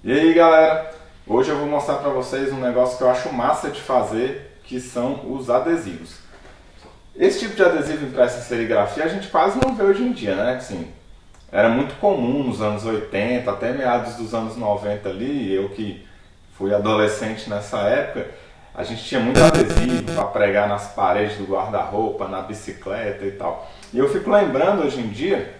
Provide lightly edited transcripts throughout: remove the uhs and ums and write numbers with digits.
E aí galera, hoje eu vou mostrar para vocês um negócio que eu acho massa de fazer, que são os adesivos. Esse tipo de adesivo impresso em serigrafia a gente quase não vê hoje em dia, né? Assim, era muito comum nos anos 80, até meados dos anos 90 ali, eu que fui adolescente nessa época, a gente tinha muito adesivo para pregar nas paredes do guarda-roupa, na bicicleta e tal. E eu fico lembrando hoje em dia,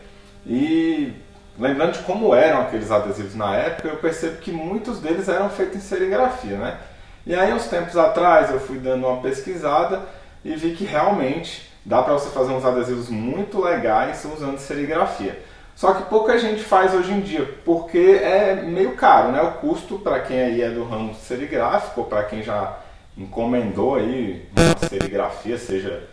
e lembrando de como eram aqueles adesivos na época, eu percebo que muitos deles eram feitos em serigrafia, né? E aí, uns tempos atrás, eu fui dando uma pesquisada e vi que realmente dá para você fazer uns adesivos muito legais usando serigrafia. Só que pouca gente faz hoje em dia, porque é meio caro, né? O custo para quem aí é do ramo serigráfico, ou para quem já encomendou aí uma serigrafia, seja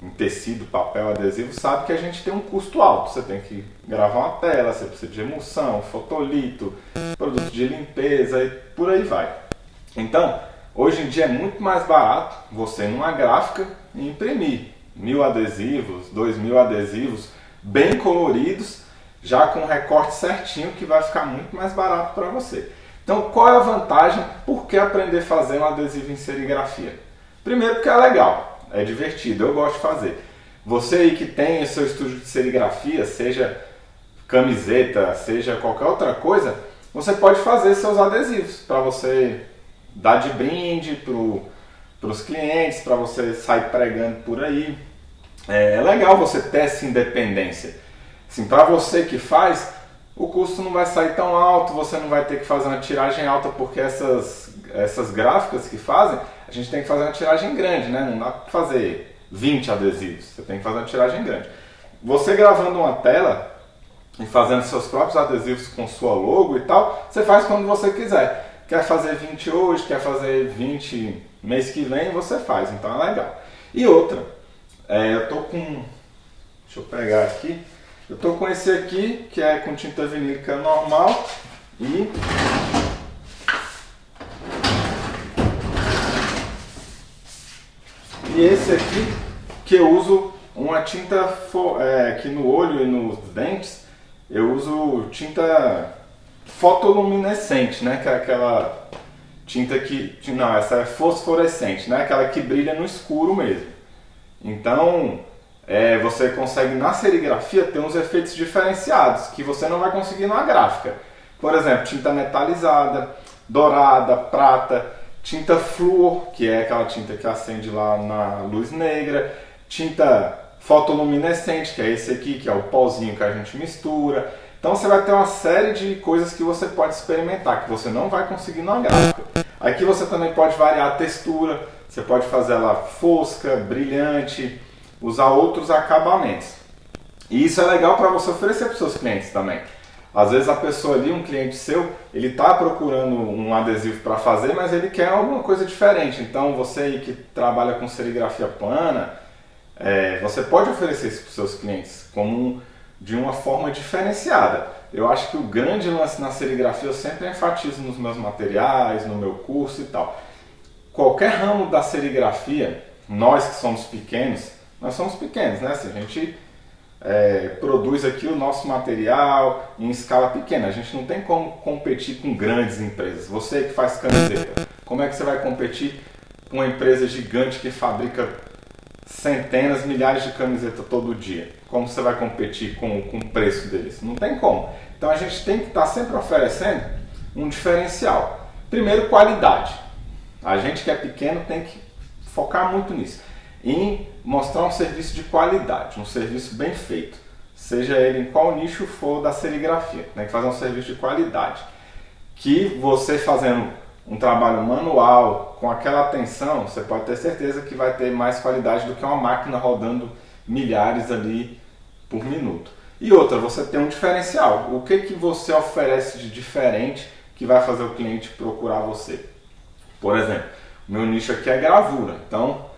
em tecido, papel, adesivo, sabe que a gente tem um custo alto. Você tem que gravar uma tela, você precisa de emulsão, fotolito, produto de limpeza e por aí vai. Então, hoje em dia é muito mais barato você ir numa gráfica e imprimir 1000 adesivos, 2000 adesivos bem coloridos, já com o recorte certinho, que vai ficar muito mais barato para você. Então, qual é a vantagem? Por que aprender a fazer um adesivo em serigrafia? Primeiro, porque é legal. É divertido, eu gosto de fazer. Você aí que tem o seu estúdio de serigrafia, seja camiseta, seja qualquer outra coisa, você pode fazer seus adesivos para você dar de brinde para os clientes, para você sair pregando por aí. É legal você ter essa independência. Assim, para você que faz, o custo não vai sair tão alto, você não vai ter que fazer uma tiragem alta, porque essas gráficas que fazem, a gente tem que fazer uma tiragem grande, né? Não dá para fazer 20 adesivos, você tem que fazer uma tiragem grande. Você gravando uma tela e fazendo seus próprios adesivos com sua logo e tal, você faz quando você quiser. Quer fazer 20 hoje, quer fazer 20 mês que vem, você faz, então é legal. E outra, eu tô com... Deixa eu pegar aqui. Eu tô com esse aqui, que é com tinta vinílica normal e... E esse aqui, que eu uso uma tinta aqui no olho e nos dentes, eu uso tinta fotoluminescente, né? Que é aquela tinta que... Não, essa é fosforescente, né? Aquela que brilha no escuro mesmo. Então, você consegue na serigrafia ter uns efeitos diferenciados, que você não vai conseguir na gráfica. Por exemplo, tinta metalizada, dourada, prata... Tinta flúor, que é aquela tinta que acende lá na luz negra. Tinta fotoluminescente, que é esse aqui, que é o pozinho que a gente mistura. Então você vai ter uma série de coisas que você pode experimentar, que você não vai conseguir na gráfica. Aqui você também pode variar a textura, você pode fazer ela fosca, brilhante, usar outros acabamentos. E isso é legal para você oferecer para os seus clientes também. Às vezes a pessoa ali, um cliente seu, ele está procurando um adesivo para fazer, mas ele quer alguma coisa diferente. Então você aí que trabalha com serigrafia plana, você pode oferecer isso para os seus clientes de uma forma diferenciada. Eu acho que o grande lance na serigrafia eu sempre enfatizo nos meus materiais, no meu curso e tal. Qualquer ramo da serigrafia, nós que somos pequenos, né? Assim, a gente... produz aqui o nosso material em escala pequena. A gente não tem como competir com grandes empresas. Você que faz camiseta, como é que você vai competir com uma empresa gigante que fabrica centenas, milhares de camisetas todo dia? Como você vai competir com o preço deles? Não tem como. Então a gente tem que estar sempre oferecendo um diferencial. Primeiro, qualidade. A gente que é pequeno tem que focar muito nisso, em mostrar um serviço de qualidade, um serviço bem feito, seja ele em qual nicho for da serigrafia. Tem que fazer um serviço de qualidade, que você fazendo um trabalho manual, com aquela atenção, você pode ter certeza que vai ter mais qualidade do que uma máquina rodando milhares ali por minuto. E outra, você tem um diferencial. O que você oferece de diferente que vai fazer o cliente procurar você? Por exemplo, meu nicho aqui é gravura, então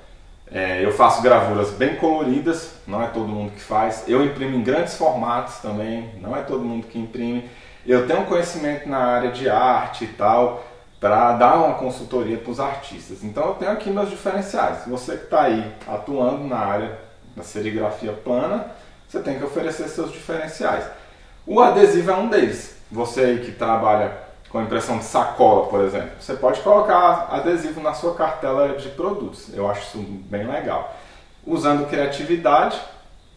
eu faço gravuras bem coloridas, não é todo mundo que faz. Eu imprimo em grandes formatos também, não é todo mundo que imprime. Eu tenho um conhecimento na área de arte e tal, para dar uma consultoria para os artistas. Então eu tenho aqui meus diferenciais. Você que está aí atuando na área da serigrafia plana, você tem que oferecer seus diferenciais. O adesivo é um deles. Você aí que trabalha com impressão de sacola, por exemplo. Você pode colocar adesivo na sua cartela de produtos. Eu acho isso bem legal. Usando criatividade,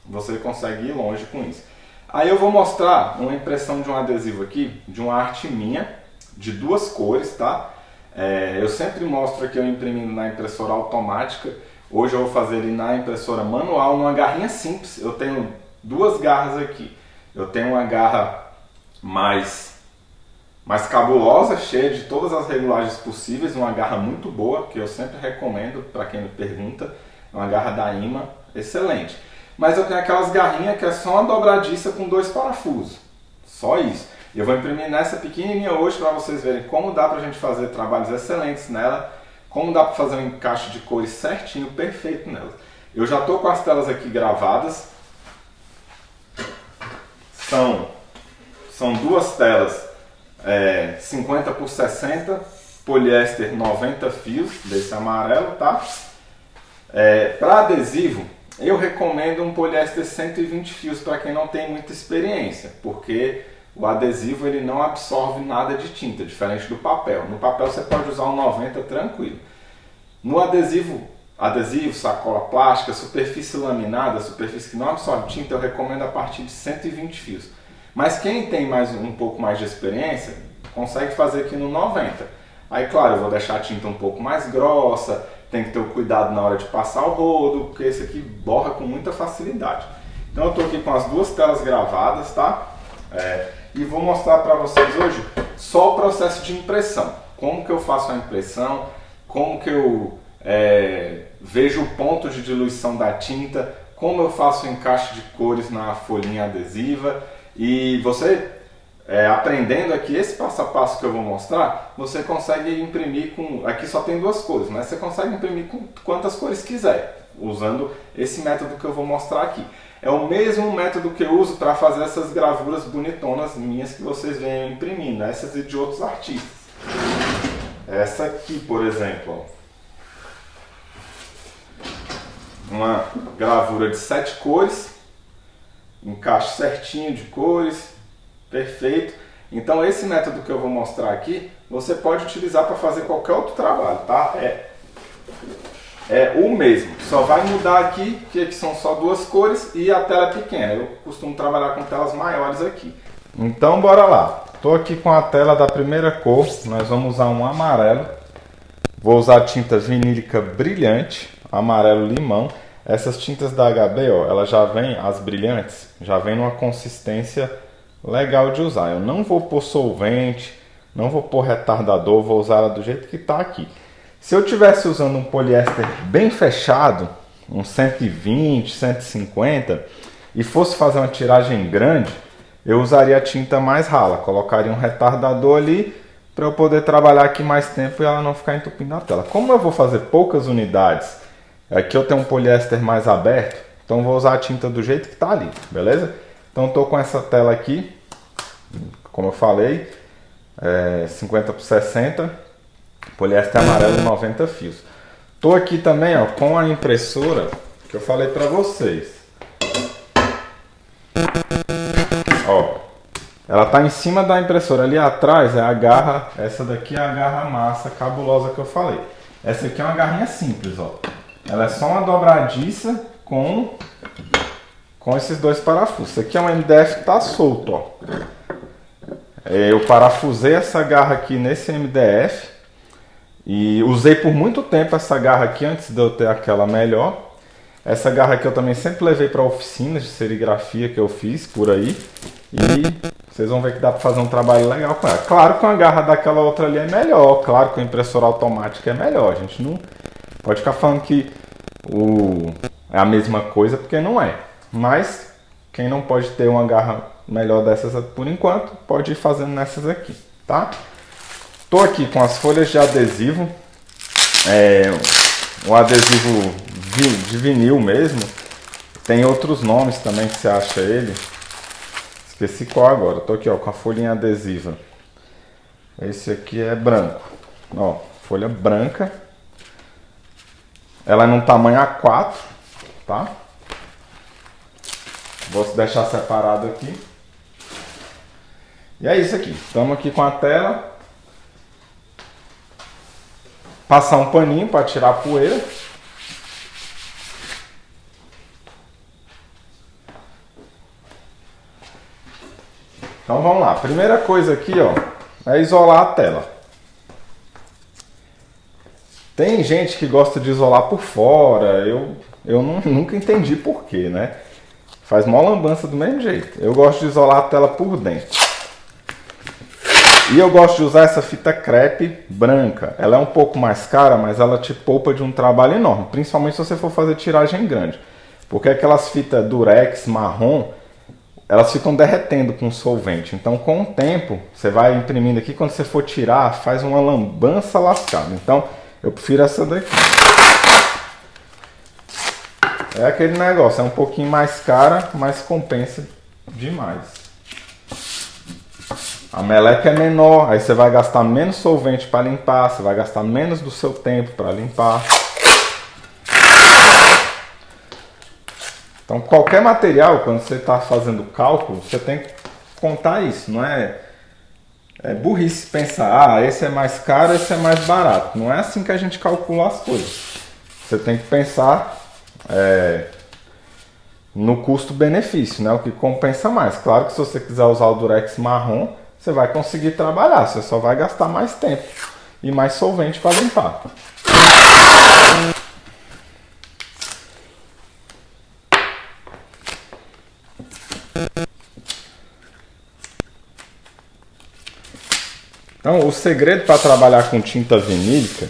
você consegue ir longe com isso. Aí eu vou mostrar uma impressão de um adesivo aqui, de uma arte minha, de 2 cores, tá? Eu sempre mostro aqui eu imprimindo na impressora automática. Hoje eu vou fazer ele na impressora manual, numa garrinha simples. Eu tenho 2 garras aqui. Eu tenho uma garra mais cabulosa, cheia de todas as regulagens possíveis, uma garra muito boa, que eu sempre recomendo para quem me pergunta. É uma garra da Ima, excelente. Mas eu tenho aquelas garrinhas que é só uma dobradiça com 2 parafusos. Só isso. E eu vou imprimir nessa pequenininha hoje para vocês verem como dá para a gente fazer trabalhos excelentes nela, como dá para fazer um encaixe de cores certinho, perfeito nela. Eu já estou com as telas aqui gravadas. São 2 telas 50 por 60, poliéster 90 fios, desse amarelo, tá? Para adesivo, eu recomendo um poliéster 120 fios para quem não tem muita experiência, porque o adesivo ele não absorve nada de tinta, diferente do papel. No papel você pode usar um 90 tranquilo. No adesivo, sacola plástica, superfície laminada, superfície que não absorve tinta, eu recomendo a partir de 120 fios. Mas quem tem um pouco mais de experiência, consegue fazer aqui no 90. Aí claro, eu vou deixar a tinta um pouco mais grossa, tem que ter o cuidado na hora de passar o rodo, porque esse aqui borra com muita facilidade. Então eu estou aqui com as 2 telas gravadas, tá? E vou mostrar para vocês hoje só o processo de impressão. Como que eu faço a impressão, como que eu vejo o ponto de diluição da tinta, como eu faço o encaixe de cores na folhinha adesiva. E você, aprendendo aqui esse passo a passo que eu vou mostrar, você consegue imprimir com... Aqui só tem 2 cores, mas você consegue imprimir com quantas cores quiser, usando esse método que eu vou mostrar aqui. É o mesmo método que eu uso para fazer essas gravuras bonitonas minhas que vocês veem imprimindo, essas e de outros artistas. Essa aqui, por exemplo, ó. Uma gravura de 7 cores, encaixe certinho de cores, perfeito. Então esse método que eu vou mostrar aqui, você pode utilizar para fazer qualquer outro trabalho, tá? É o mesmo, só vai mudar aqui, que aqui são só 2 cores e a tela é pequena. Eu costumo trabalhar com telas maiores aqui. Então bora lá. Estou aqui com a tela da primeira cor, nós vamos usar um amarelo. Vou usar tinta vinílica brilhante, amarelo limão. Essas tintas da HB, ó, ela já vem, as brilhantes, já vem numa consistência legal de usar. Eu não vou pôr solvente, não vou pôr retardador, vou usar ela do jeito que está aqui. Se eu estivesse usando um poliéster bem fechado, um 120, 150, e fosse fazer uma tiragem grande, eu usaria a tinta mais rala, colocaria um retardador ali para eu poder trabalhar aqui mais tempo e ela não ficar entupindo a tela. Como eu vou fazer poucas unidades, aqui eu tenho um poliéster mais aberto, então vou usar a tinta do jeito que está ali, beleza? Então estou com essa tela aqui, como eu falei, 50 por 60, poliéster amarelo 90 fios. Estou aqui também, ó, com a impressora que eu falei para vocês. Ó, ela está em cima da impressora, ali atrás é a garra, essa daqui é a garra massa cabulosa que eu falei. Essa aqui é uma garrinha simples, ó. Ela é só uma dobradiça com esses 2 parafusos. Esse aqui é um MDF que está solto, ó. Eu parafusei essa garra aqui nesse MDF e usei por muito tempo essa garra aqui antes de eu ter aquela melhor. Essa garra aqui eu também sempre levei para oficinas de serigrafia que eu fiz por aí e vocês vão ver que dá para fazer um trabalho legal com ela. Claro que uma garra daquela outra ali é melhor, claro que a impressora automática é melhor. A gente não pode ficar falando que é a mesma coisa porque não é. Mas quem não pode ter uma garra melhor dessas por enquanto, pode ir fazendo nessas aqui, tá? Tô aqui com as folhas de adesivo, um adesivo de vinil mesmo, tem outros nomes também que você acha ele, esqueci qual agora. Tô aqui, ó, com a folhinha adesiva, esse aqui é branco, ó, folha branca, ela é num tamanho A4, tá? Vou deixar separado aqui. E é isso aqui. Estamos aqui com a tela. passar um paninho para tirar a poeira. Então vamos lá, primeira coisa aqui, ó, é isolar a tela. Tem gente que gosta de isolar por fora, eu nunca entendi porquê, né? Faz mó lambança do mesmo jeito. Eu gosto de isolar a tela por dentro. E eu gosto de usar essa fita crepe branca. Ela é um pouco mais cara, mas ela te poupa de um trabalho enorme, principalmente se você for fazer tiragem grande. Porque aquelas fitas durex marrom, elas ficam derretendo com solvente. Então, com o tempo, você vai imprimindo aqui, quando você for tirar, faz uma lambança lascada. Então, eu prefiro essa daqui. É aquele negócio, é um pouquinho mais cara, mas compensa demais. A meleca é menor, aí você vai gastar menos solvente para limpar, você vai gastar menos do seu tempo para limpar. Então, qualquer material, quando você está fazendo cálculo, você tem que contar isso. Não é burrice pensar, esse é mais caro, esse é mais barato. Não é assim que a gente calcula as coisas. Você tem que pensar no custo-benefício, né? O que compensa mais. Claro que se você quiser usar o durex marrom, você vai conseguir trabalhar, você só vai gastar mais tempo e mais solvente para limpar. Então, o segredo para trabalhar com tinta vinílica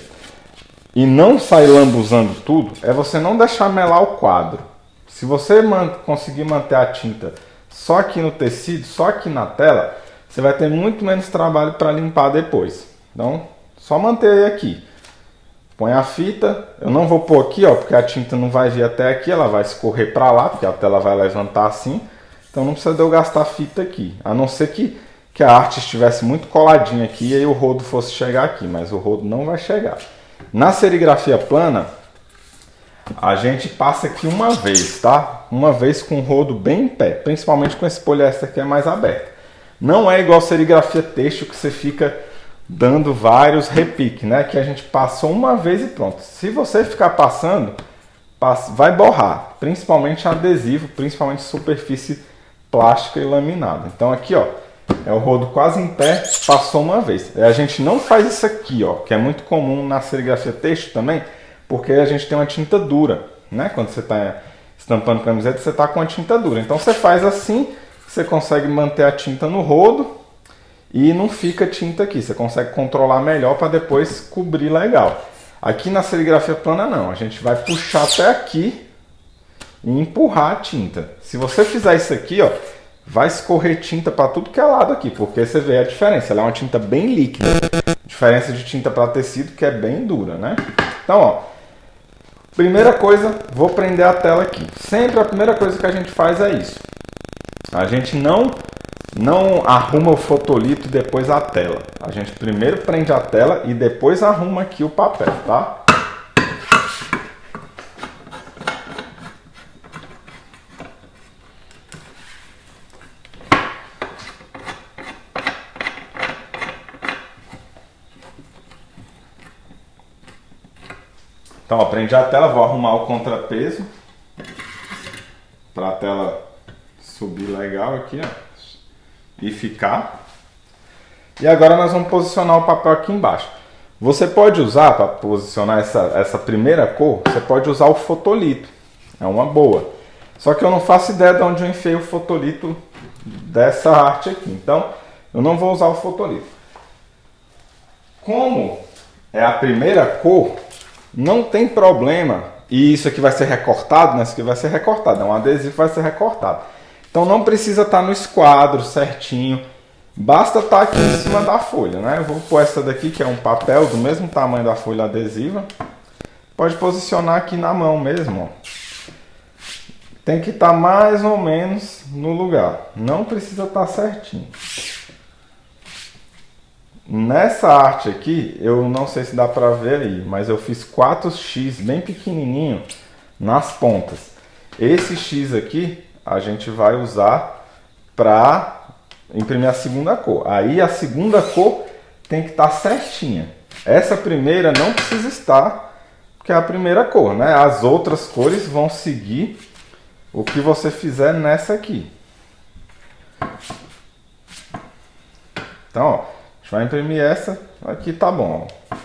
e não sair lambuzando tudo é você não deixar melar o quadro. Se você conseguir manter a tinta só aqui no tecido, só aqui na tela, você vai ter muito menos trabalho para limpar depois. Então, só manter aqui. Põe a fita. Eu não vou pôr aqui, ó, porque a tinta não vai vir até aqui, ela vai escorrer para lá, porque a tela vai levantar assim. Então não precisa de eu gastar fita aqui. A não ser que a arte estivesse muito coladinha aqui e aí o rodo fosse chegar aqui, mas o rodo não vai chegar. Na serigrafia plana, a gente passa aqui uma vez, tá? Uma vez com o rodo bem em pé, principalmente com esse poliéster que é mais aberto. Não é igual serigrafia têxtil que você fica dando vários repiques, né? Que a gente passou uma vez e pronto. Se você ficar passando, vai borrar, principalmente adesivo, principalmente superfície plástica e laminada. Então aqui, ó, é o rodo quase em pé, passou uma vez. A gente não faz isso aqui, ó, que é muito comum na serigrafia têxtil também, porque a gente tem uma tinta dura, né? Quando você está estampando camiseta, você está com a tinta dura. Então você faz assim, você consegue manter a tinta no rodo e não fica tinta aqui. Você consegue controlar melhor para depois cobrir legal. Aqui na serigrafia plana não, a gente vai puxar até aqui e empurrar a tinta. Se você fizer isso aqui, ó, vai escorrer tinta para tudo que é lado aqui, porque você vê a diferença. Ela é uma tinta bem líquida, diferença de tinta para tecido que é bem dura, né? Então, ó, primeira coisa, vou prender a tela aqui. Sempre a primeira coisa que a gente faz é isso. A gente não arruma o fotolito e depois a tela. A gente primeiro prende a tela e depois arruma aqui o papel, tá? Então, ó, prendi a tela, vou arrumar o contrapeso para a tela subir legal aqui, ó, e ficar. E agora nós vamos posicionar o papel aqui embaixo. Você pode usar, para posicionar essa primeira cor, você pode usar o fotolito. É uma boa. Só que eu não faço ideia de onde eu enfiei o fotolito dessa arte aqui. Então, eu não vou usar o fotolito. Como é a primeira cor, não tem problema. E isso aqui vai ser recortado, né? Isso aqui vai ser recortado. É um adesivo que vai ser recortado. Então não precisa estar no esquadro certinho. Basta estar aqui em cima da folha, né? Eu vou pôr essa daqui, que é um papel do mesmo tamanho da folha adesiva. Pode posicionar aqui na mão mesmo, ó. Tem que estar mais ou menos no lugar. Não precisa estar certinho. Nessa arte aqui, eu não sei se dá pra ver aí, mas eu fiz 4x bem pequenininho nas pontas. Esse X aqui a gente vai usar para imprimir a segunda cor. Aí a segunda cor tem que estar certinha. Essa primeira não precisa estar, porque é a primeira cor, né? As outras cores vão seguir o que você fizer nessa aqui. Então, ó, a gente vai imprimir essa, aqui tá bom, ó.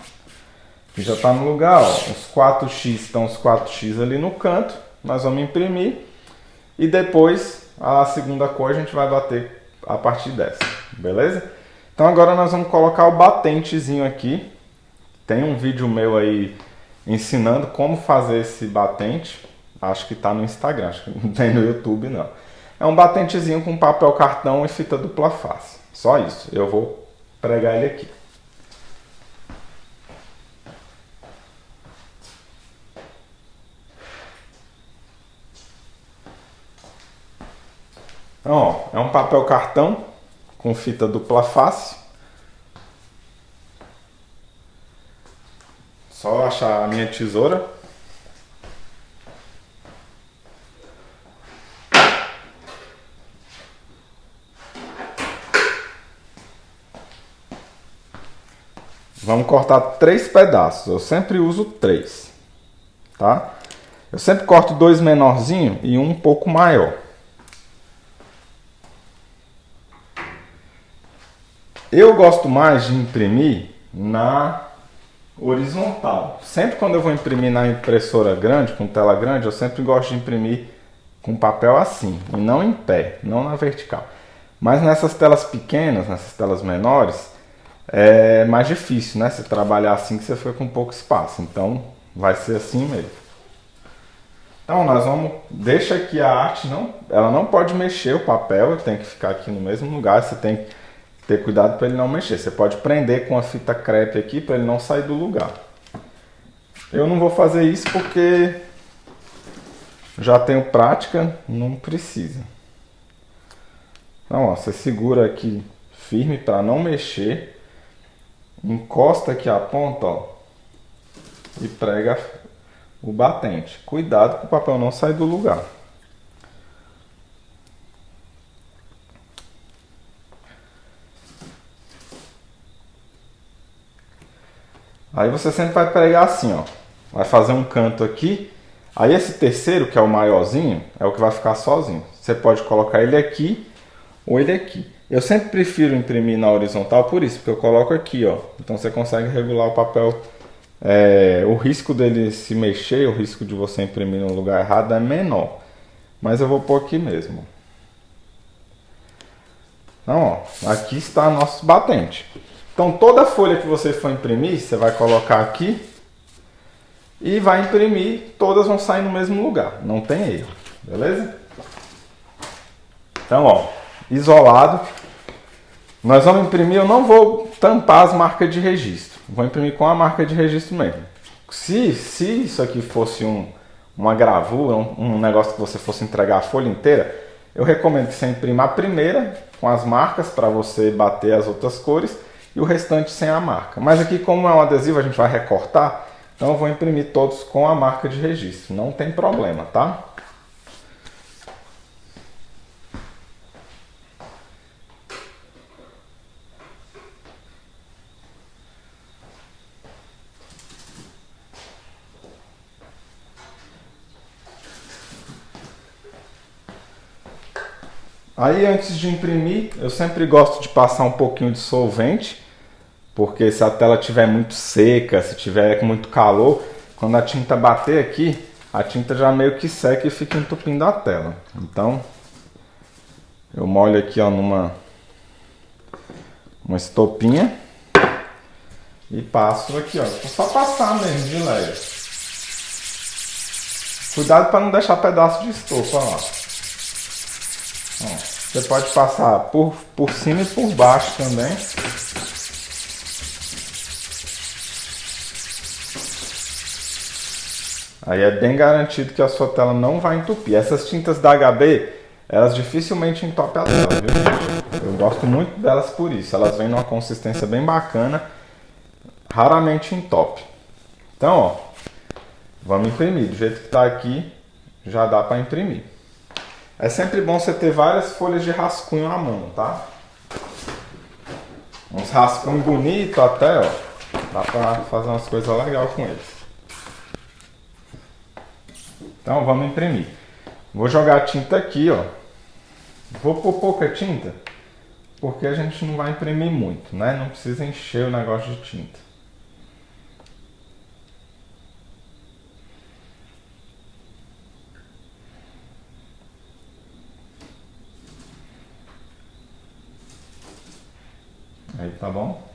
Aqui já tá no lugar, ó. Os 4x estão os 4x ali no canto, nós vamos imprimir e depois a segunda cor a gente vai bater a partir dessa, beleza? Então agora nós vamos colocar o batentezinho aqui. Tem um vídeo meu aí ensinando como fazer esse batente. Acho que tá no Instagram, acho que não tem no YouTube não. É um batentezinho com papel cartão e fita dupla face. Só isso. Eu vou pregar ele aqui. Então, ó, é um papel cartão com fita dupla face. Só achar a minha tesoura. Vamos cortar 3 pedaços. Eu sempre uso 3, tá? Eu sempre corto 2 menorzinhos e um pouco maior. Eu gosto mais de imprimir na horizontal. Sempre quando eu vou imprimir na impressora grande, com tela grande, eu sempre gosto de imprimir com papel assim, e não em pé, não na vertical. Mas nessas telas pequenas, nessas telas menores, é mais difícil, né? Você trabalhar assim que você fica com pouco espaço. Então vai ser assim mesmo. Então nós vamos, deixa aqui a arte, ela não pode mexer o papel, tem que ficar aqui no mesmo lugar, você tem que ter cuidado para ele não mexer. Você pode prender com a fita crepe aqui para ele não sair do lugar. Eu não vou fazer isso porque já tenho prática, não precisa. Então ó, você segura aqui firme para não mexer. Encosta aqui a ponta, ó, e prega o batente. Cuidado para o papel não sair do lugar. Aí você sempre vai pregar assim, ó. Vai fazer um canto aqui. Aí esse terceiro, que é o maiorzinho, é o que vai ficar sozinho. Você pode colocar ele aqui ou ele aqui. Eu sempre prefiro imprimir na horizontal por isso, porque eu coloco aqui, ó. Então você consegue regular o papel. O risco dele se mexer, o risco de você imprimir no lugar errado é menor. Mas eu vou pôr aqui mesmo. Então, ó, aqui está nosso batente. Então toda folha que você for imprimir, você vai colocar aqui e vai imprimir, todas vão sair no mesmo lugar, não tem erro, beleza? Então, ó, isolado. Nós vamos imprimir, eu não vou tampar as marcas de registro. Vou imprimir com a marca de registro mesmo. Se isso aqui fosse uma gravura, um negócio que você fosse entregar a folha inteira, eu recomendo que você imprima a primeira com as marcas para você bater as outras cores e o restante sem a marca. Mas aqui, como é um adesivo, a gente vai recortar, então eu vou imprimir todos com a marca de registro. Não tem problema, tá? Aí antes de imprimir, eu sempre gosto de passar um pouquinho de solvente, porque se a tela estiver muito seca, se tiver com muito calor, quando a tinta bater aqui, a tinta já meio que seca e fica entupindo a tela. Então, eu molho aqui, ó, uma estopinha e passo aqui, ó. Vou só passar mesmo de leve. Cuidado para não deixar pedaço de estopa lá. Ó, você pode passar por cima e por baixo também. Aí é bem garantido que a sua tela não vai entupir. Essas tintas da HB, elas dificilmente entopem a tela, viu, gente? Eu gosto muito delas por isso. Elas vêm numa consistência bem bacana, raramente entope. Então, ó, vamos imprimir. Do jeito que tá aqui, já dá para imprimir. É sempre bom você ter várias folhas de rascunho à mão, tá? Uns rascunhos bonitos até, ó. Dá pra fazer umas coisas legais com eles. Então vamos imprimir. Vou jogar a tinta aqui, ó. Vou pôr pouca tinta, porque a gente não vai imprimir muito, né? Não precisa encher o negócio de tinta. Aí tá bom?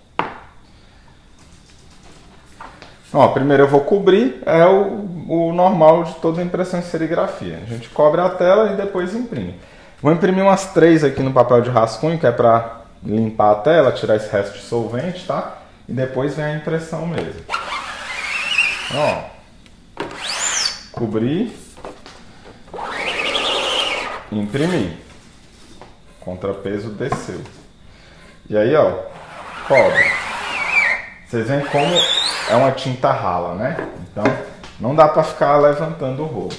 Ó, primeiro eu vou cobrir, é o normal de toda impressão em serigrafia. A gente cobre a tela e depois imprime. Vou imprimir umas 3 aqui no papel de rascunho, que é para limpar a tela, tirar esse resto de solvente, tá? E depois vem a impressão mesmo. Ó, cobrir, imprimir. Contrapeso desceu. E aí, ó, cobre. Vocês veem como é uma tinta rala, né? Então não dá para ficar levantando o rolo.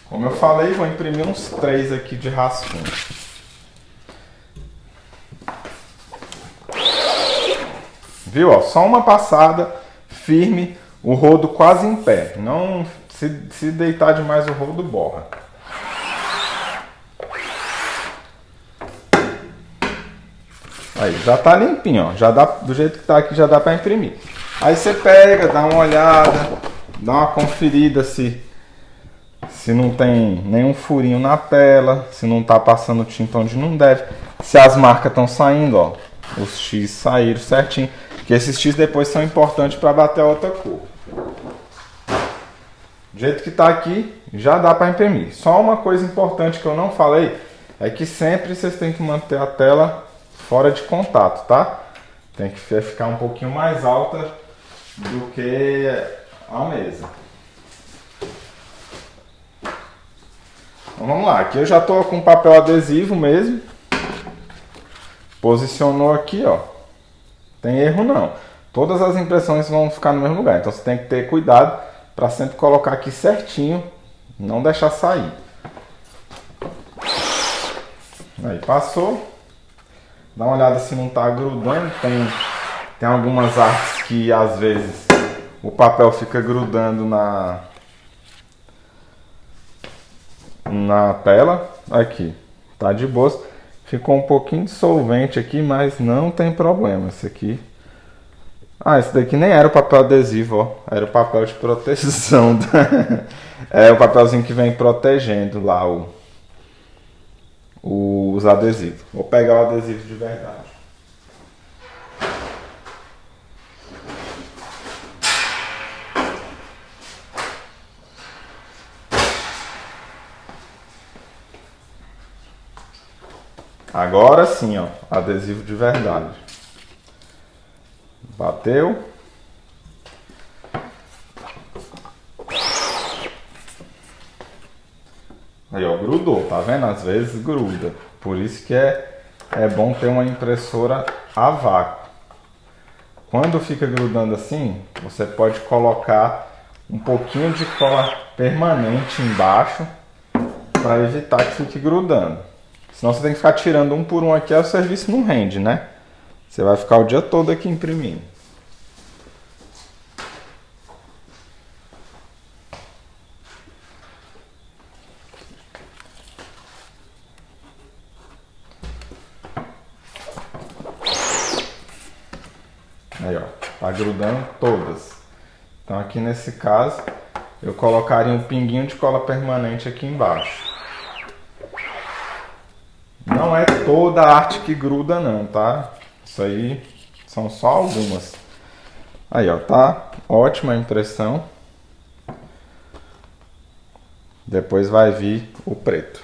Como eu falei, vou imprimir uns 3 aqui de rascunho. Viu? Ó, só uma passada firme, o rodo quase em pé. Não se deitar demais o rodo borra. Aí, já tá limpinho, ó. Já dá, do jeito que tá aqui já dá para imprimir. Aí você pega, dá uma olhada, dá uma conferida se não tem nenhum furinho na tela, se não tá passando tinta onde não deve, se as marcas estão saindo, ó. Os X saíram certinho, porque esses X depois são importantes para bater a outra cor. Do jeito que tá aqui, já dá para imprimir. Só uma coisa importante que eu não falei é que sempre vocês têm que manter a tela fora de contato, tá? Tem que ficar um pouquinho mais alta do que a mesa. Então vamos lá, aqui eu já estou com papel adesivo mesmo. Posicionou aqui, ó. Tem erro não. Todas as impressões vão ficar no mesmo lugar, então você tem que ter cuidado para sempre colocar aqui certinho, não deixar sair. Aí passou. Dá uma olhada se não está grudando. Tem algumas artes que às vezes o papel fica grudando na tela. Aqui, tá de boa. Ficou um pouquinho de solvente aqui, mas não tem problema. Esse aqui. Ah, esse daqui nem era o papel adesivo, ó. Era o papel de proteção. É o papelzinho que vem protegendo lá os adesivos. Vou pegar o adesivo de verdade. Agora sim, ó, adesivo de verdade. Bateu. Aí, ó, grudou, tá vendo? Às vezes gruda. Por isso que é bom ter uma impressora a vácuo. Quando fica grudando assim, você pode colocar um pouquinho de cola permanente embaixo para evitar que fique grudando. Senão você tem que ficar tirando um por um aqui, aí o serviço não rende, né? Você vai ficar o dia todo aqui imprimindo. Aí, ó, tá grudando todas. Então aqui nesse caso, eu colocaria um pinguinho de cola permanente aqui embaixo. Não é toda a arte que gruda não, tá? Isso aí são só algumas. Aí, ó, tá ótima a impressão. Depois vai vir o preto.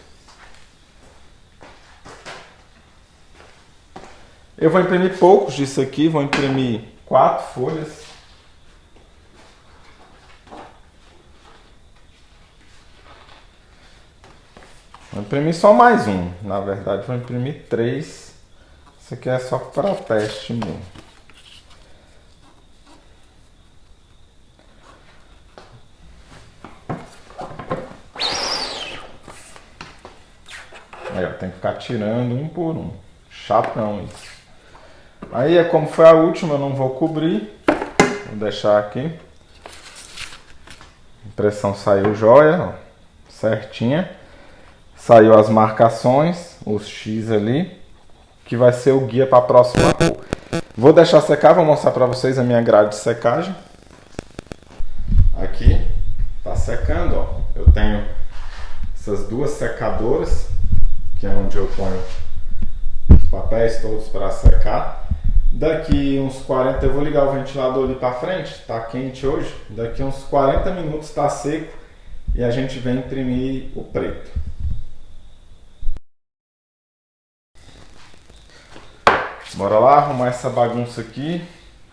Eu vou imprimir poucos disso aqui, vou imprimir 4 folhas. Vou imprimir só mais um, na verdade vou imprimir 3. Isso aqui é só para teste mesmo. ficar tirando um por um. Chatão isso. Aí é como foi a última, eu não vou cobrir. Vou deixar aqui. A impressão saiu jóia, ó, certinha. Saiu as marcações, os X ali, que vai ser o guia para a próxima cor. Vou deixar secar, vou mostrar para vocês a minha grade de secagem. Aqui tá secando, ó. Eu tenho essas duas secadoras, que é onde eu ponho os papéis todos para secar. Daqui uns 40, eu vou ligar o ventilador ali para frente, tá quente hoje. Daqui uns 40 minutos tá seco e a gente vem imprimir o preto. Bora lá arrumar essa bagunça aqui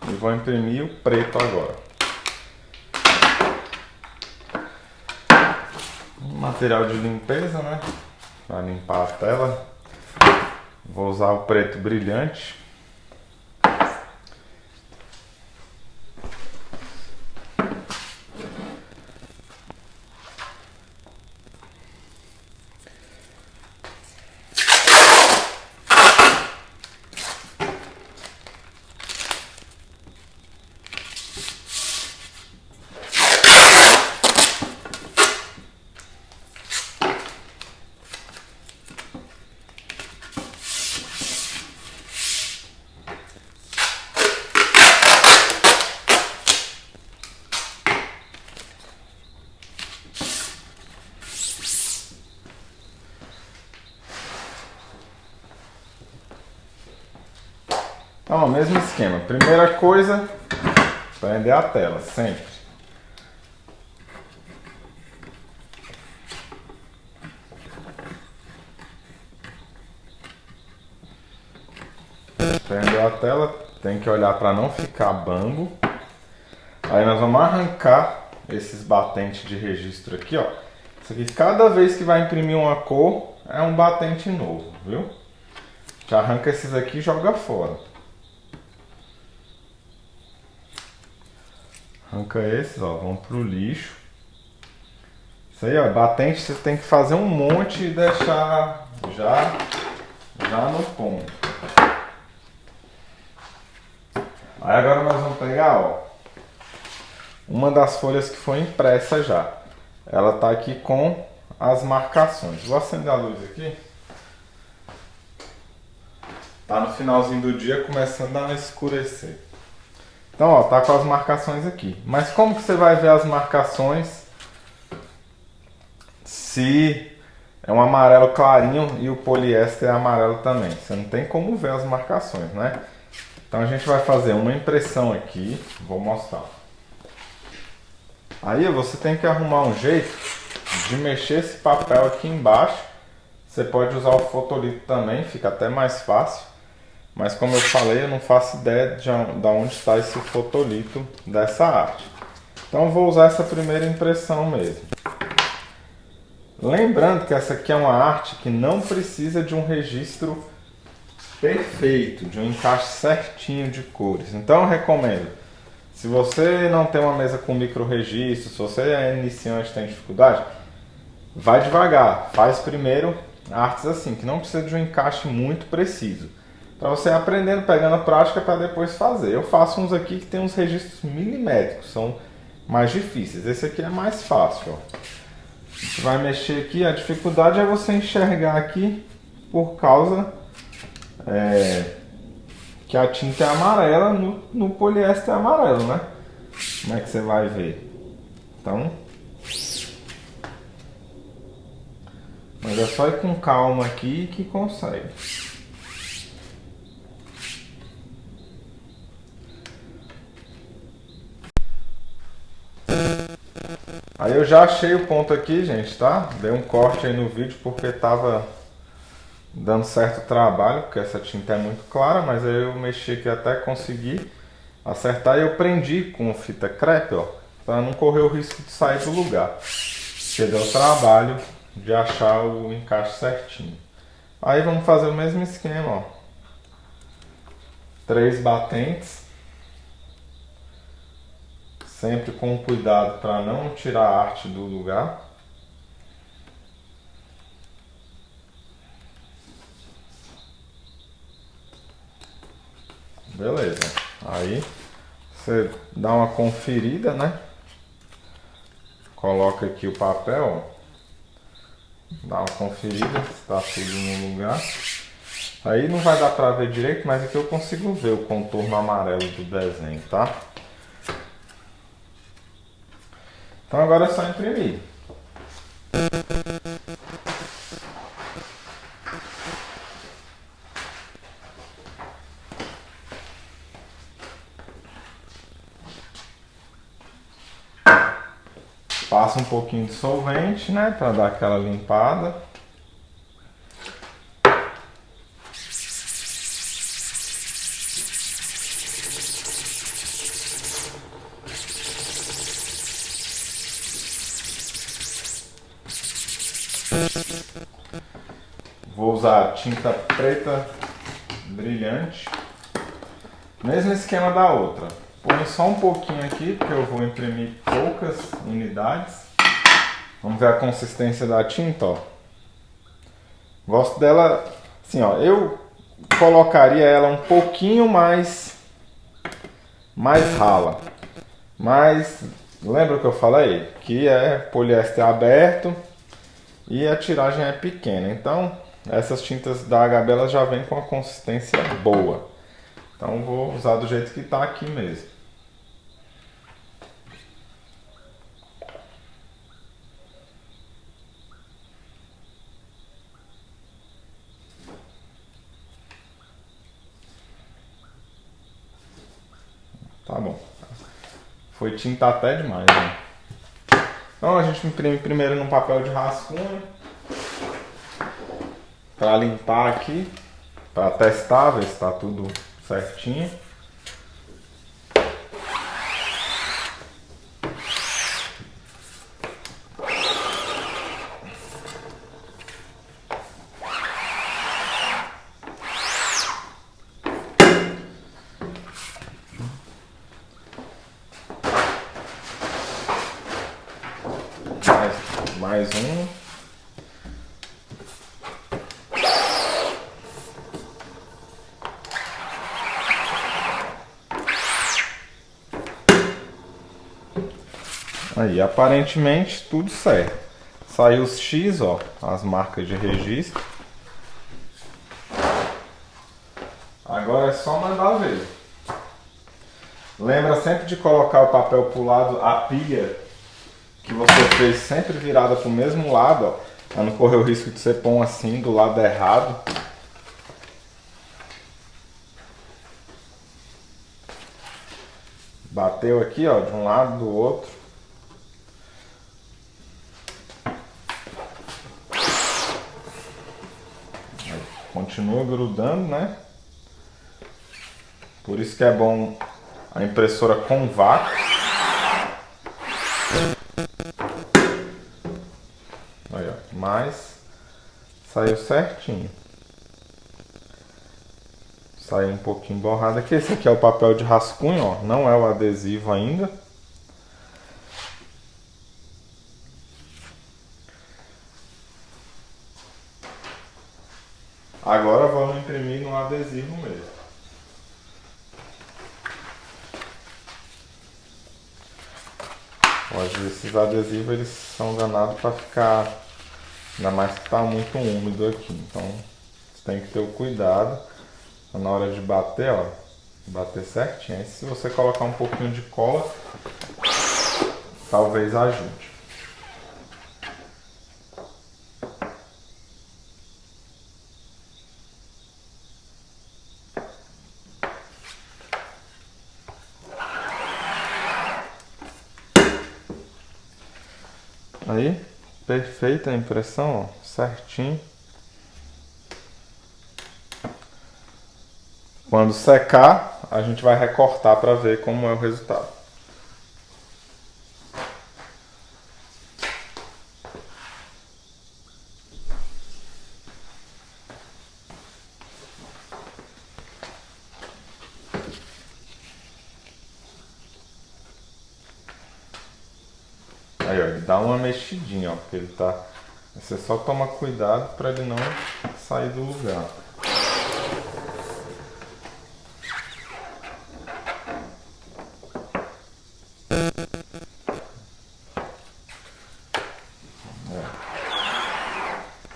e vou imprimir o preto agora. Material de limpeza, né? Para limpar a tela. Vou usar o preto brilhante. Então, mesmo esquema. Primeira coisa, prender a tela, sempre. Prendeu a tela, tem que olhar para não ficar bambo. Aí nós vamos arrancar esses batentes de registro aqui, ó. Isso aqui, cada vez que vai imprimir uma cor, é um batente novo, viu? Já arranca esses aqui e joga fora. Arranca esses, ó, vão pro lixo. Isso aí, ó, batente você tem que fazer um monte e deixar já no ponto. Aí agora nós vamos pegar, ó, uma das folhas que foi impressa já. Ela tá aqui com as marcações. Vou acender a luz aqui. Tá no finalzinho do dia, começando a escurecer. Então, ó, tá com as marcações aqui. Mas como que você vai ver as marcações se é um amarelo clarinho e o poliéster é amarelo também? Você não tem como ver as marcações, né? Então a gente vai fazer uma impressão aqui, vou mostrar. Aí você tem que arrumar um jeito de mexer esse papel aqui embaixo. Você pode usar o fotolito também, fica até mais fácil. Mas como eu falei, eu não faço ideia de onde está esse fotolito dessa arte. Então eu vou usar essa primeira impressão mesmo. Lembrando que essa aqui é uma arte que não precisa de um registro perfeito, de um encaixe certinho de cores. Então eu recomendo, se você não tem uma mesa com micro registro, se você é iniciante e tem dificuldade, vai devagar, faz primeiro artes assim, que não precisa de um encaixe muito preciso. Para você ir aprendendo, pegando a prática para depois fazer. Eu faço uns aqui que tem uns registros milimétricos, são mais difíceis. Esse aqui é mais fácil, ó. A gente vai mexer aqui, a dificuldade é você enxergar aqui por causa que a tinta é amarela, no poliéster é amarelo, né? Como é que você vai ver? Então, mas é só ir com calma aqui que consegue. Aí eu já achei o ponto aqui, gente, tá? Dei um corte aí no vídeo porque tava dando certo trabalho, porque essa tinta é muito clara, mas aí eu mexi aqui até conseguir acertar e eu prendi com fita crepe, ó, para não correr o risco de sair do lugar. Porque deu trabalho de achar o encaixe certinho. Aí vamos fazer o mesmo esquema, ó. 3 batentes. Sempre com cuidado para não tirar a arte do lugar. Beleza. Aí você dá uma conferida, né? Coloca aqui o papel, dá uma conferida se está tudo no lugar. Aí não vai dar para ver direito, mas aqui eu consigo ver o contorno amarelo do desenho, tá? Então agora é só imprimir. Passa um pouquinho de solvente, né, para dar aquela limpada. Vou usar tinta preta brilhante, mesmo esquema da outra. Põe só um pouquinho aqui, porque eu vou imprimir poucas unidades. Vamos ver a consistência da tinta, ó. Gosto dela, assim, ó, eu colocaria ela um pouquinho mais rala. Mas lembra o que eu falei? Que é poliéster aberto e a tiragem é pequena. Então, essas tintas da HB elas já vêm com a consistência boa. Então, vou usar do jeito que está aqui mesmo. Tá bom. Foi tinta até demais, né? Então a gente imprime primeiro num papel de rascunho para limpar aqui, para testar, ver se está tudo certinho. Mais um. Aí, aparentemente tudo certo. Saiu os X, ó, as marcas de registro. Agora é só mandar ver. Lembra sempre de colocar o papel pro lado, a pilha que você fez sempre virada pro mesmo lado, ó, para não correr o risco de você pôr assim do lado errado. Bateu aqui, ó, de um lado do outro. Continua grudando, né? Por isso que é bom a impressora com vácuo. Aí, ó, mas saiu certinho. Saiu um pouquinho borrado aqui. Esse aqui é o papel de rascunho, ó, não é o adesivo ainda. Agora vamos imprimir no adesivo mesmo. Às vezes esses adesivos eles são danados para ficar, ainda mais que está muito úmido aqui, então você tem que ter o cuidado na hora de bater, ó, bater certinho. Aí se você colocar um pouquinho de cola, talvez ajude. Aí, perfeita a impressão, ó, certinho. Quando secar, a gente vai recortar para ver como é o resultado. Aí, ó, ele dá uma mexidinha, ó, porque ele tá... Você só toma cuidado para ele não sair do lugar.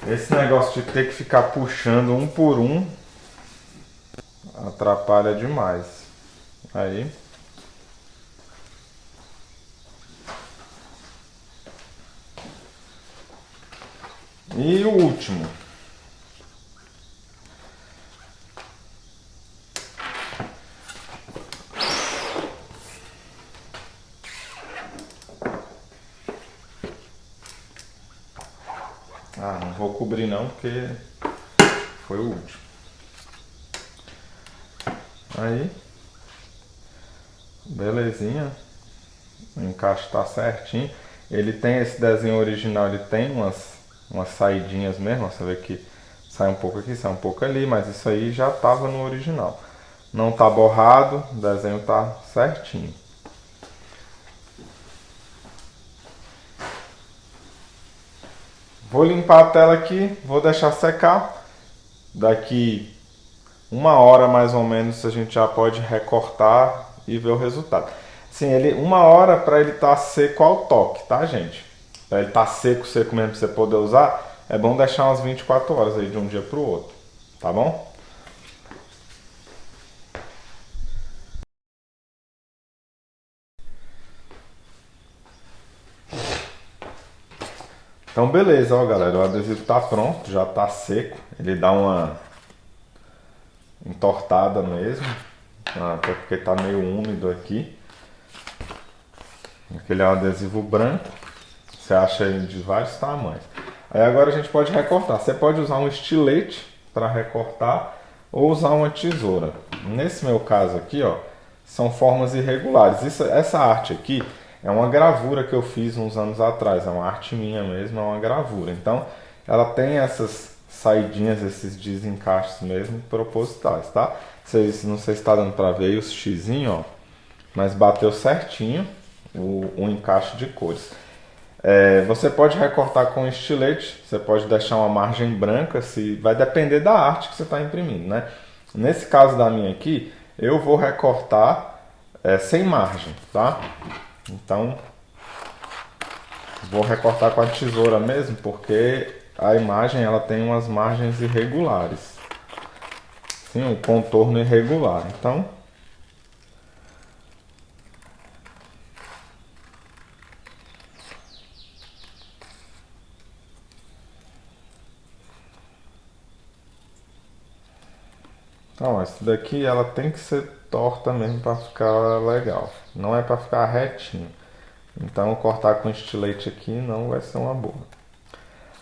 Esse negócio de ter que ficar puxando um por um atrapalha demais. Aí. E o último. Ah, não vou cobrir não, porque foi o último. Aí, belezinha. O encaixe tá certinho. Ele tem esse desenho original, ele tem umas saidinhas mesmo. Você vê que sai um pouco aqui, sai um pouco ali, mas isso aí já tava no original. Não tá borrado, o desenho tá certinho. Vou limpar a tela aqui, vou deixar secar. Daqui 1 hora mais ou menos a gente já pode recortar e ver o resultado. Sim, ele 1 hora para ele estar seco ao toque, tá, gente? Para ele estar seco, seco mesmo para você poder usar, é bom deixar umas 24 horas aí de um dia para o outro, tá bom? Então beleza, ó galera, o adesivo tá pronto, já tá seco, ele dá uma entortada mesmo, até porque tá meio úmido aqui. Aquele é um adesivo branco, você acha ele de vários tamanhos. Aí agora a gente pode recortar, você pode usar um estilete para recortar ou usar uma tesoura. Nesse meu caso aqui, ó, são formas irregulares. Essa arte aqui é uma gravura que eu fiz uns anos atrás, é uma arte minha mesmo, é uma gravura. Então ela tem essas saidinhas, esses desencaixes mesmo propositais, tá? Vocês, não sei se está dando para ver aí os xizinhos, ó, mas bateu certinho o encaixe de cores. Você pode recortar com estilete, você pode deixar uma margem branca, se vai depender da arte que você está imprimindo, né? Nesse caso da minha aqui, eu vou recortar sem margem, tá? Então, vou recortar com a tesoura mesmo, porque a imagem ela tem umas margens irregulares, sim, um contorno irregular. Então, essa daqui ela tem que ser torta mesmo para ficar legal. Não é para ficar retinho. Então cortar com estilete aqui não vai ser uma boa.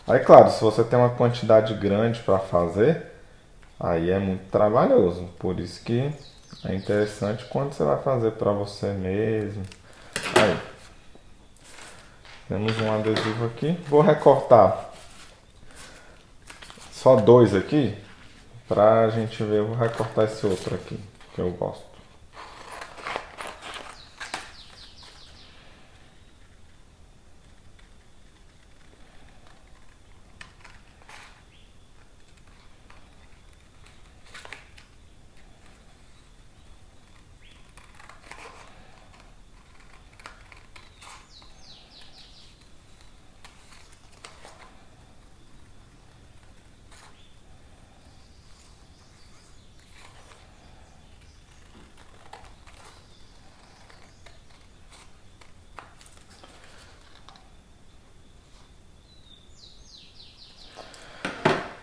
Aí claro, se você tem uma quantidade grande para fazer, aí é muito trabalhoso. Por isso que é interessante quando você vai fazer para você mesmo. Aí, temos um adesivo aqui. Vou recortar só dois aqui, pra gente ver. Eu vou recortar esse outro aqui, que eu gosto.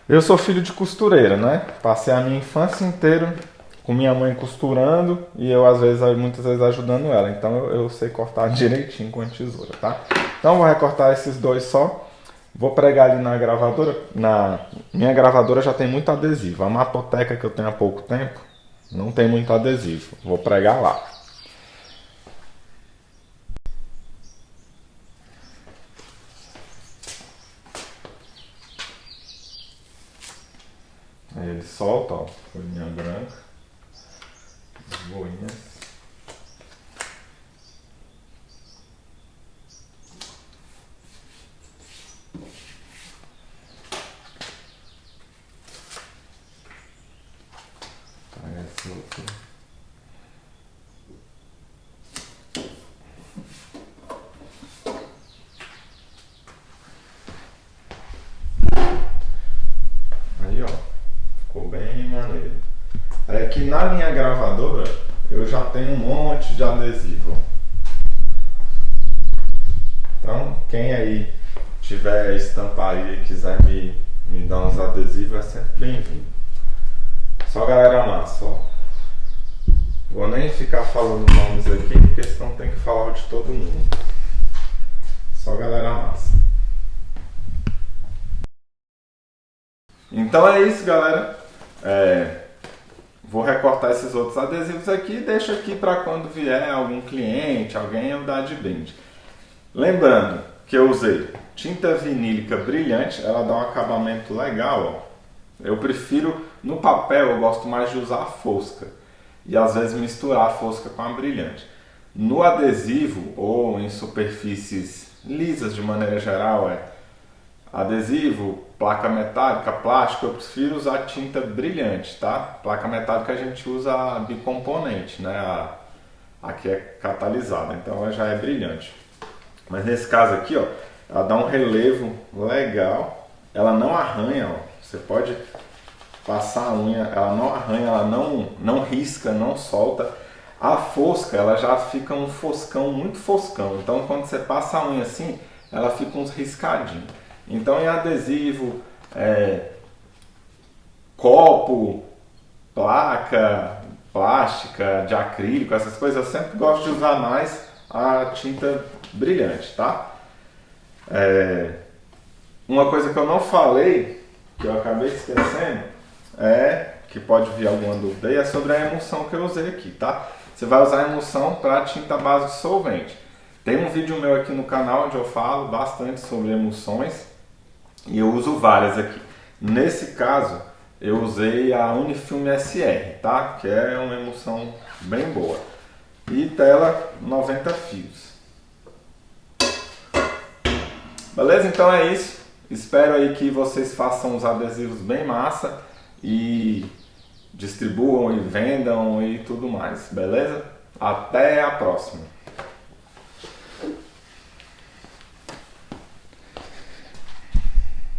Eu sou filho de costureira, né? Passei a minha infância inteira com minha mãe costurando e eu às vezes, muitas vezes ajudando ela. Então eu sei cortar direitinho com a tesoura, tá? Então vou recortar esses dois só. Vou pregar ali na gravadora. Na minha gravadora já tem muito adesivo. A Matoteca que eu tenho há pouco tempo não tem muito adesivo. Vou pregar lá. Aí ele solta, ó, folhinha branca, as boinhas. Aí esse outro. na minha gravadora eu já tenho um monte de adesivo. Então, quem aí tiver estamparia e quiser me dar uns adesivos, é sempre bem-vindo. Só galera massa, ó. Vou nem ficar falando nomes aqui, porque senão tem que falar de todo mundo. Só galera massa. Então é isso, galera. Vou recortar esses outros adesivos aqui e deixo aqui para quando vier algum cliente, alguém eu dar de brinde. Lembrando que eu usei tinta vinílica brilhante, ela dá um acabamento legal, ó. Eu prefiro, no papel eu gosto mais de usar a fosca e às vezes misturar a fosca com a brilhante. No adesivo ou em superfícies lisas de maneira geral, adesivo, placa metálica, plástico, eu prefiro usar tinta brilhante, tá? Placa metálica a gente usa a bicomponente, né? A que é catalisada, então ela já é brilhante. Mas nesse caso aqui, ó, ela dá um relevo legal, ela não arranha, ó. Você pode passar a unha, ela não arranha, ela não risca, não solta. A fosca, ela já fica um foscão, muito foscão, então quando você passa a unha assim, ela fica uns riscadinhos. Então em adesivo, copo, placa, plástica, de acrílico, essas coisas, eu sempre gosto de usar mais a tinta brilhante, tá? Uma coisa que eu não falei, que eu acabei esquecendo, que pode vir alguma dúvida aí, é sobre a emulsão que eu usei aqui, tá? Você vai usar a emulsão para tinta base de solvente. Tem um vídeo meu aqui no canal onde eu falo bastante sobre emulsões e eu uso várias aqui. Nesse caso, eu usei a Unifilm SR, tá? Que é uma emulsão bem boa. E tela 90 fios. Beleza? Então é isso. Espero aí que vocês façam os adesivos bem massa e distribuam e vendam e tudo mais, beleza? Até a próxima!